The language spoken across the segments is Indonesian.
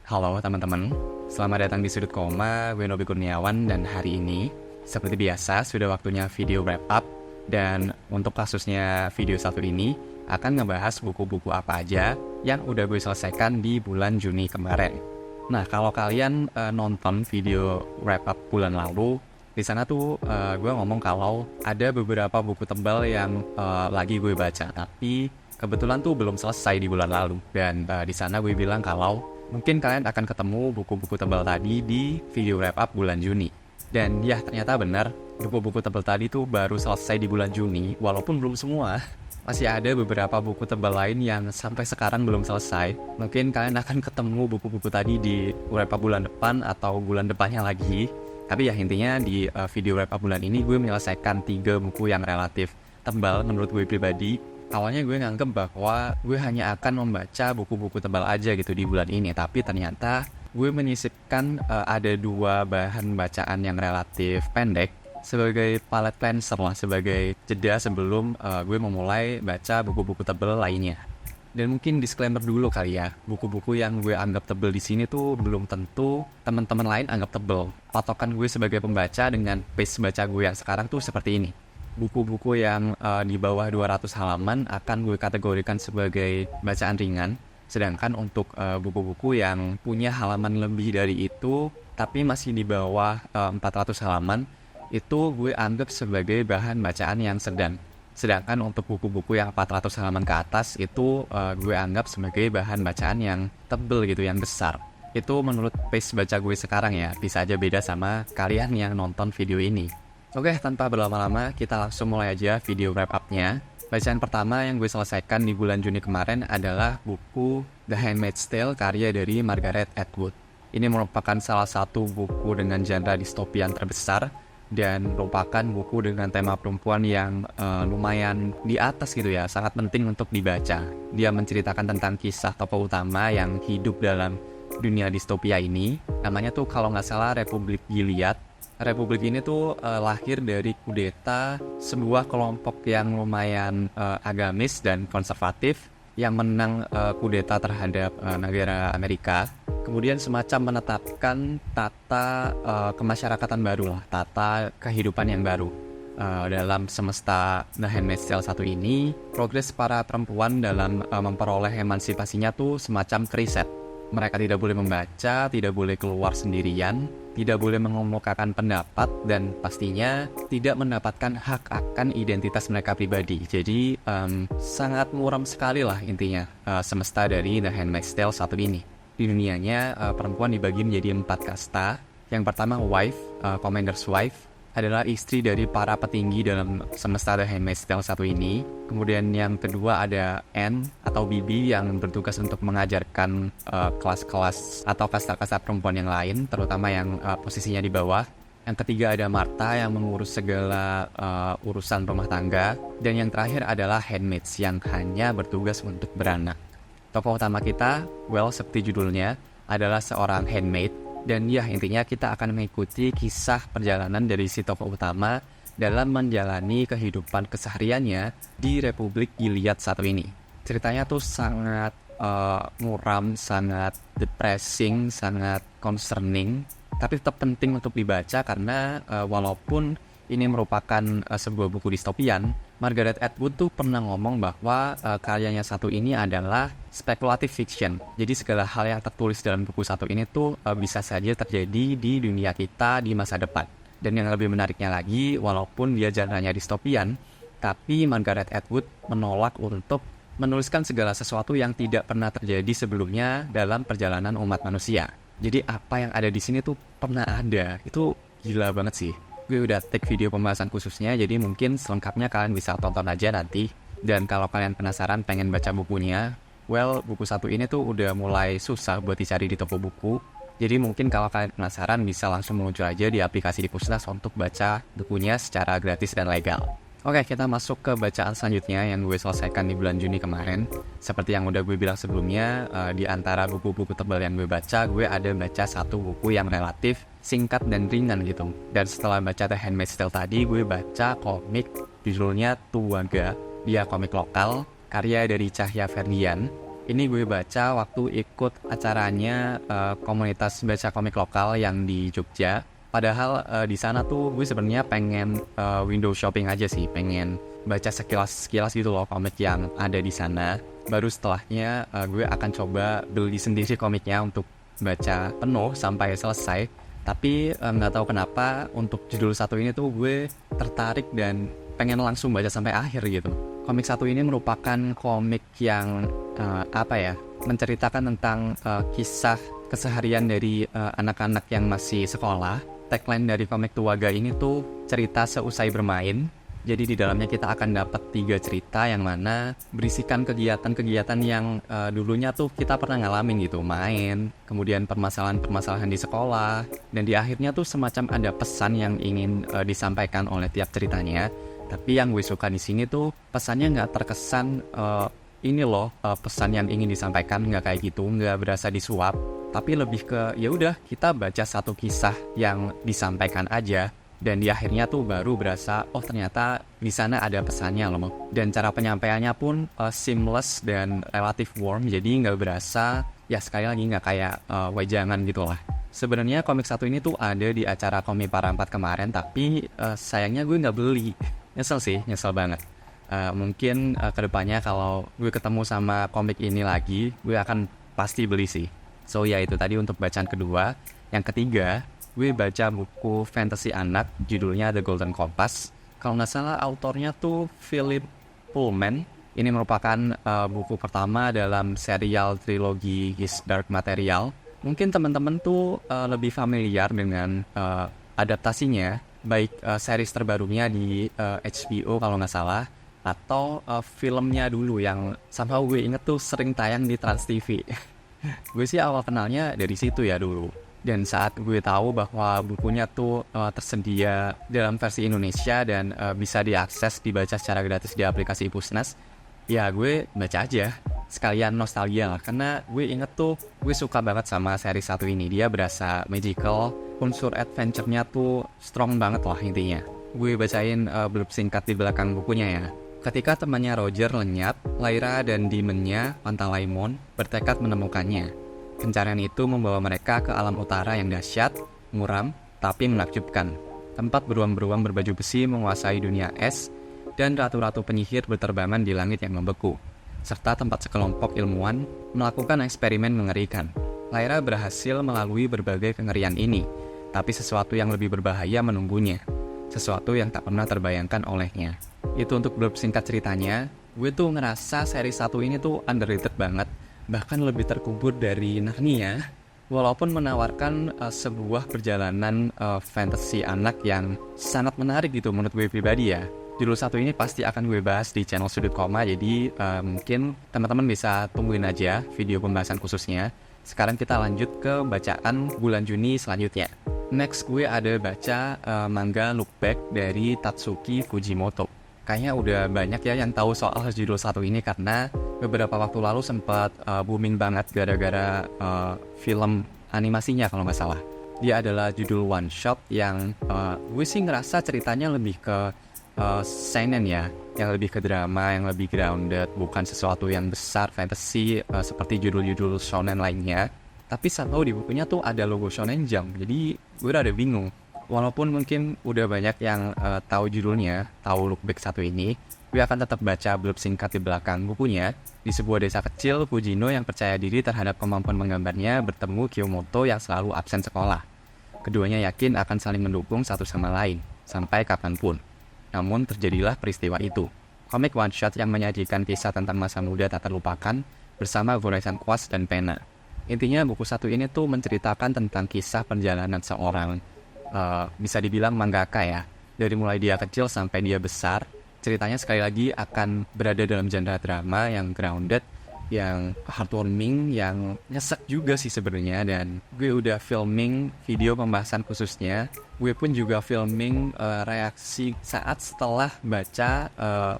Halo teman-teman, selamat datang di Sudut Koma, gue Nobi Kurniawan, dan hari ini, seperti biasa, sudah waktunya video wrap up. Dan untuk kasusnya video satu ini, akan ngebahas buku-buku apa aja yang udah gue selesaikan di bulan Juni kemarin. Nah, kalau kalian nonton video wrap up bulan lalu, di sana tuh gue ngomong kalau ada beberapa buku tebal yang lagi gue baca, tapi kebetulan tuh belum selesai di bulan lalu. Dan di sana gue bilang kalau mungkin kalian akan ketemu buku-buku tebal tadi di video wrap up bulan Juni. Dan ya, ternyata benar, buku-buku tebal tadi tuh baru selesai di bulan Juni, walaupun belum semua. Masih ada beberapa buku tebal lain yang sampai sekarang belum selesai. Mungkin kalian akan ketemu buku-buku tadi di wrap up bulan depan atau bulan depannya lagi. Tapi ya intinya di video wrap up bulan ini gue menyelesaikan 3 buku yang relatif tebal menurut gue pribadi. Awalnya gue nganggep bahwa gue hanya akan membaca buku-buku tebal aja gitu di bulan ini. Tapi ternyata gue menyisipkan ada 2 bahan bacaan yang relatif pendek sebagai palette cleanser lah, sebagai jeda sebelum gue memulai baca buku-buku tebal lainnya. Dan mungkin disclaimer dulu kali ya, buku-buku yang gue anggap tebal di sini tuh belum tentu teman-teman lain anggap tebal. Patokan gue sebagai pembaca dengan pace baca gue yang sekarang tuh seperti ini. Buku-buku yang di bawah 200 halaman akan gue kategorikan sebagai bacaan ringan. Sedangkan untuk buku-buku yang punya halaman lebih dari itu, tapi masih di bawah 400 halaman, itu gue anggap sebagai bahan bacaan yang sedang. Sedangkan untuk buku-buku yang 400 halaman ke atas, itu gue anggap sebagai bahan bacaan yang tebel gitu, yang besar. Itu menurut pace baca gue sekarang ya, bisa aja beda sama kalian yang nonton video ini. Oke, tanpa berlama-lama, kita langsung mulai aja video wrap up-nya. Bacaan pertama yang gue selesaikan di bulan Juni kemarin adalah buku The Handmaid's Tale karya dari Margaret Atwood. Ini merupakan salah satu buku dengan genre distopian terbesar dan merupakan buku dengan tema perempuan yang lumayan di atas gitu ya, sangat penting untuk dibaca. Dia menceritakan tentang kisah tokoh utama yang hidup dalam dunia distopia ini. Namanya tuh kalau nggak salah Republik Gilead. Republik ini tuh lahir dari kudeta sebuah kelompok yang lumayan agamis dan konservatif yang menang kudeta terhadap negara Amerika. Kemudian semacam menetapkan tata kemasyarakatan baru lah, tata kehidupan yang baru. Dalam semesta The Handmaid's Tale 1 ini, progres para perempuan dalam memperoleh emansipasinya tuh semacam keriset. Mereka tidak boleh membaca, tidak boleh keluar sendirian, tidak boleh mengemukakan pendapat, dan pastinya tidak mendapatkan hak akan identitas mereka pribadi. Jadi sangat muram sekali lah intinya semesta dari The Handmaid's Tale 1 ini. Di dunianya perempuan dibagi menjadi 4 kasta. Yang pertama wife, commander's wife, adalah istri dari para petinggi dalam semesta The Handmaid's Tale 1 ini. Kemudian yang kedua ada Anne atau Bibi yang bertugas untuk mengajarkan kelas-kelas atau kasta-kasta perempuan yang lain, terutama yang posisinya di bawah. Yang ketiga ada Martha yang mengurus segala urusan rumah tangga. Dan yang terakhir adalah handmaids yang hanya bertugas untuk beranak. Tokoh utama kita, well seperti judulnya, adalah seorang handmaid. Dan ya intinya kita akan mengikuti kisah perjalanan dari si tokoh utama dalam menjalani kehidupan kesehariannya di Republik Gilead 1 ini. Ceritanya tuh sangat muram, sangat depressing, sangat concerning, tapi tetap penting untuk dibaca karena walaupun ini merupakan sebuah buku distopian, Margaret Atwood tuh pernah ngomong bahwa karyanya 1 ini adalah speculative fiction. Jadi segala hal yang tertulis dalam buku 1 ini tuh bisa saja terjadi di dunia kita di masa depan. Dan yang lebih menariknya lagi, walaupun dia genre-nya distopian, tapi Margaret Atwood menolak untuk menuliskan segala sesuatu yang tidak pernah terjadi sebelumnya dalam perjalanan umat manusia. Jadi apa yang ada di sini tuh pernah ada. Itu gila banget sih. Gue udah take video pembahasan khususnya, jadi mungkin selengkapnya kalian bisa tonton aja nanti. Dan kalau kalian penasaran pengen baca bukunya, well, buku 1 ini tuh udah mulai susah buat dicari di toko buku. Jadi mungkin kalau kalian penasaran bisa langsung meluncur aja di aplikasi di Pusnas untuk baca bukunya secara gratis dan legal. Oke, kita masuk ke bacaan selanjutnya yang gue selesaikan di bulan Juni kemarin. Seperti yang udah gue bilang sebelumnya, di antara buku-buku tebal yang gue baca, gue ada baca 1 buku yang relatif singkat dan ringan gitu. Dan setelah baca The Handmaid's Tale tadi, gue baca komik judulnya Tuwaga. Dia komik lokal, karya dari Cahya Ferdian. Ini gue baca waktu ikut acaranya komunitas baca komik lokal yang di Jogja. Padahal di sana tuh gue sebenarnya pengen window shopping aja sih, pengen baca sekilas gitu loh komik yang ada di sana. Baru setelahnya gue akan coba beli sendiri komiknya untuk baca penuh sampai selesai. Tapi nggak tahu kenapa untuk judul satu ini tuh gue tertarik dan pengen langsung baca sampai akhir gitu. Komik satu ini merupakan komik yang menceritakan tentang kisah keseharian dari anak-anak yang masih sekolah. Tagline dari komik Tuaga ini tuh cerita seusai bermain. Jadi di dalamnya kita akan dapat 3 cerita yang mana berisikan kegiatan-kegiatan yang dulunya tuh kita pernah ngalamin gitu, main, kemudian permasalahan-permasalahan di sekolah, dan di akhirnya tuh semacam ada pesan yang ingin disampaikan oleh tiap ceritanya. Tapi yang gue suka di sini tuh pesannya nggak terkesan pesan yang ingin disampaikan, nggak kayak gitu, nggak berasa disuap, tapi lebih ke ya udah kita baca satu kisah yang disampaikan aja, dan di akhirnya tuh baru berasa oh ternyata di sana ada pesannya loh. Dan cara penyampaiannya pun seamless dan relatif warm, jadi nggak berasa ya sekali lagi nggak kayak wejangan gitu lah. Sebenarnya komik satu ini tuh ada di acara Komik Para 4 kemarin, tapi sayangnya gue nggak beli. Nyesel banget. Mungkin kedepannya kalau gue ketemu sama komik ini lagi, gue akan pasti beli sih. So ya itu tadi untuk bacaan kedua. Yang ketiga, gue baca buku fantasy anak, judulnya The Golden Compass. Kalau nggak salah autornya tuh Philip Pullman. Ini merupakan buku pertama dalam serial trilogi His Dark Material. Mungkin teman-teman tuh lebih familiar dengan adaptasinya, baik series terbarunya di HBO kalau nggak salah, atau filmnya dulu yang somehow gue inget tuh sering tayang di Trans TV. Gue sih awal kenalnya dari situ ya dulu. Dan saat gue tahu bahwa bukunya tuh tersedia dalam versi Indonesia dan bisa diakses, dibaca secara gratis di aplikasi Pusnas, ya gue baca aja. Sekalian nostalgia lah, karena gue inget tuh gue suka banget sama seri satu ini. Dia berasa magical, unsur adventure-nya tuh strong banget lah intinya. Gue bacain blurb singkat di belakang bukunya ya. Ketika temannya Roger lenyap, Lyra dan demonnya Pantalaimon bertekad menemukannya. Pencarian itu membawa mereka ke alam utara yang dahsyat, muram, tapi menakjubkan. Tempat beruang-beruang berbaju besi menguasai dunia es, dan ratu-ratu penyihir berterbangan di langit yang membeku, serta tempat sekelompok ilmuwan melakukan eksperimen mengerikan. Lyra berhasil melalui berbagai kengerian ini, tapi sesuatu yang lebih berbahaya menunggunya. Sesuatu yang tak pernah terbayangkan olehnya. Itu untuk blurb singkat ceritanya. Gue tuh ngerasa seri satu ini tuh underrated banget, bahkan lebih terkubur dari Narnia, walaupun menawarkan sebuah perjalanan fantasy anak yang sangat menarik gitu menurut gue pribadi ya. Judul satu ini pasti akan gue bahas di channel Sudut Koma, jadi mungkin teman-teman bisa tungguin aja video pembahasan khususnya. Sekarang kita lanjut ke bacaan bulan Juni selanjutnya. Next gue ada baca manga Look Back dari Tatsuki Fujimoto. Kayaknya udah banyak ya yang tahu soal judul satu ini karena beberapa waktu lalu sempat booming banget gara-gara film animasinya kalau nggak salah. Dia adalah judul one shot yang gue sih ngerasa ceritanya lebih ke seinen ya, yang lebih ke drama, yang lebih grounded, bukan sesuatu yang besar fantasy seperti judul-judul shonen lainnya. Tapi somehow di bukunya tuh ada logo Shonen Jump, jadi gue rada bingung. Walaupun mungkin udah banyak yang tahu judulnya, tahu Look Back satu ini, gue akan tetap baca blurb singkat di belakang bukunya. Di sebuah desa kecil, Fujino yang percaya diri terhadap kemampuan menggambarnya bertemu Kiyomoto yang selalu absen sekolah. Keduanya yakin akan saling mendukung satu sama lain, sampai kapanpun. Namun terjadilah peristiwa itu. Komik one shot yang menyajikan kisah tentang masa muda tak terlupakan bersama goresan kuas dan pena. Intinya buku satu ini tuh menceritakan tentang kisah perjalanan seorang bisa dibilang mangaka ya. Dari mulai dia kecil sampai dia besar. Ceritanya sekali lagi akan berada dalam genre drama yang grounded, yang heartwarming, yang nyesek juga sih sebenarnya. Dan gue udah filming video pembahasan khususnya. Gue pun juga filming reaksi saat setelah baca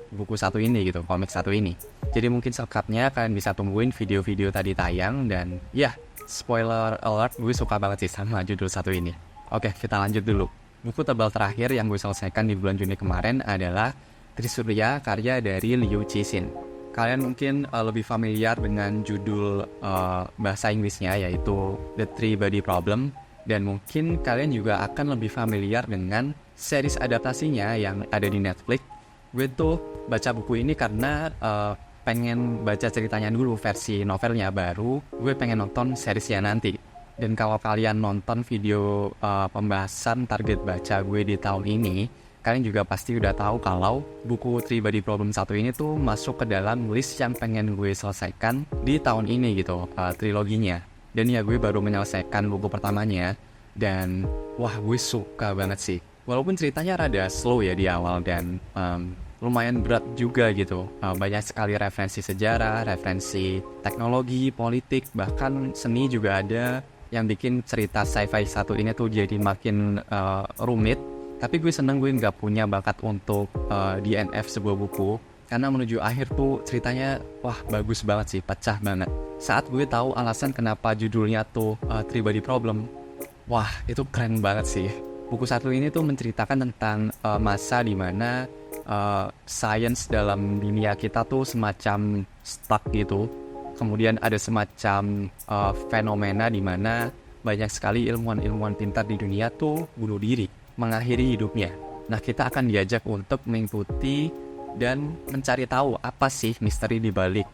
buku satu ini gitu, komik satu ini. Jadi mungkin selengkapnya kalian bisa tungguin video-video tadi tayang. Dan ya, spoiler alert, gue suka banget sih sama judul satu ini. Oke, kita lanjut dulu. Buku tebal terakhir yang gue selesaikan di bulan Juni kemarin adalah Trisurya karya dari Liu Cixin. kalian mungkin lebih familiar dengan judul bahasa Inggrisnya, yaitu The Three Body Problem. Dan mungkin kalian juga akan lebih familiar dengan series adaptasinya yang ada di Netflix. Gue tuh baca buku ini karena pengen baca ceritanya dulu, versi novelnya, baru gue pengen nonton seriesnya nanti. Dan kalau kalian nonton video pembahasan target baca gue di tahun ini, kalian juga pasti udah tahu kalau buku Three Body Problem 1 ini tuh masuk ke dalam list yang pengen gue selesaikan di tahun ini gitu, triloginya. Dan ya gue baru menyelesaikan buku pertamanya, dan wah gue suka banget sih. Walaupun ceritanya rada slow ya di awal, dan lumayan berat juga gitu. Banyak sekali referensi sejarah, referensi teknologi, politik, bahkan seni juga ada, yang bikin cerita sci-fi satu ini tuh jadi makin rumit. Tapi gue seneng gue nggak punya bakat untuk DNF sebuah buku, karena menuju akhir tuh ceritanya wah bagus banget sih, pecah banget. Saat gue tahu alasan kenapa judulnya tuh Three Body Problem, wah itu keren banget sih. Buku satu ini tuh menceritakan tentang masa dimana science dalam dunia kita tuh semacam stuck gitu. Kemudian ada semacam fenomena di mana banyak sekali ilmuwan-ilmuwan pintar di dunia tuh bunuh diri, mengakhiri hidupnya. Nah, kita akan diajak untuk mengikuti dan mencari tahu apa sih misteri di balik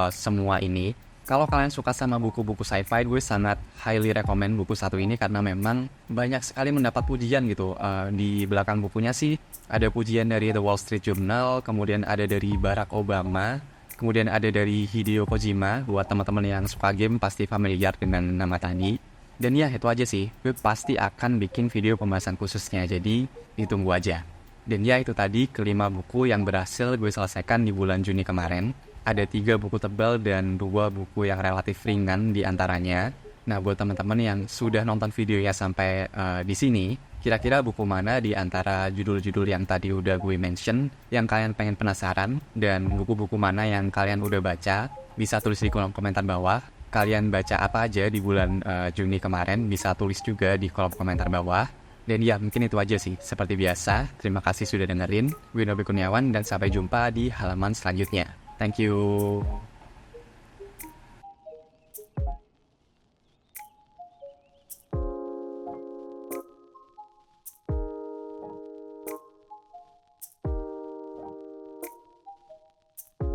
semua ini. Kalau kalian suka sama buku-buku sci-fi, gue sangat highly recommend buku satu ini karena memang banyak sekali mendapat pujian gitu. Di belakang bukunya sih ada pujian dari The Wall Street Journal, kemudian ada dari Barack Obama, kemudian ada dari Hideo Kojima. Buat teman-teman yang suka game pasti familiar dengan nama tadi. Dan ya itu aja sih, gue pasti akan bikin video pembahasan khususnya, jadi ditunggu aja. Dan ya itu tadi kelima buku yang berhasil gue selesaikan di bulan Juni kemarin. Ada 3 buku tebal dan 2 buku yang relatif ringan di antaranya. Nah, buat teman-teman yang sudah nonton videonya sampai di sini, kira-kira buku mana di antara judul-judul yang tadi udah gue mention yang kalian pengen penasaran, dan buku-buku mana yang kalian udah baca, bisa tulis di kolom komentar bawah. Kalian baca apa aja di bulan Juni kemarin, bisa tulis juga di kolom komentar bawah. Dan ya mungkin itu aja sih. Seperti biasa, terima kasih sudah dengerin. Gue Nobby Kurniawan dan sampai jumpa di halaman selanjutnya. Thank you.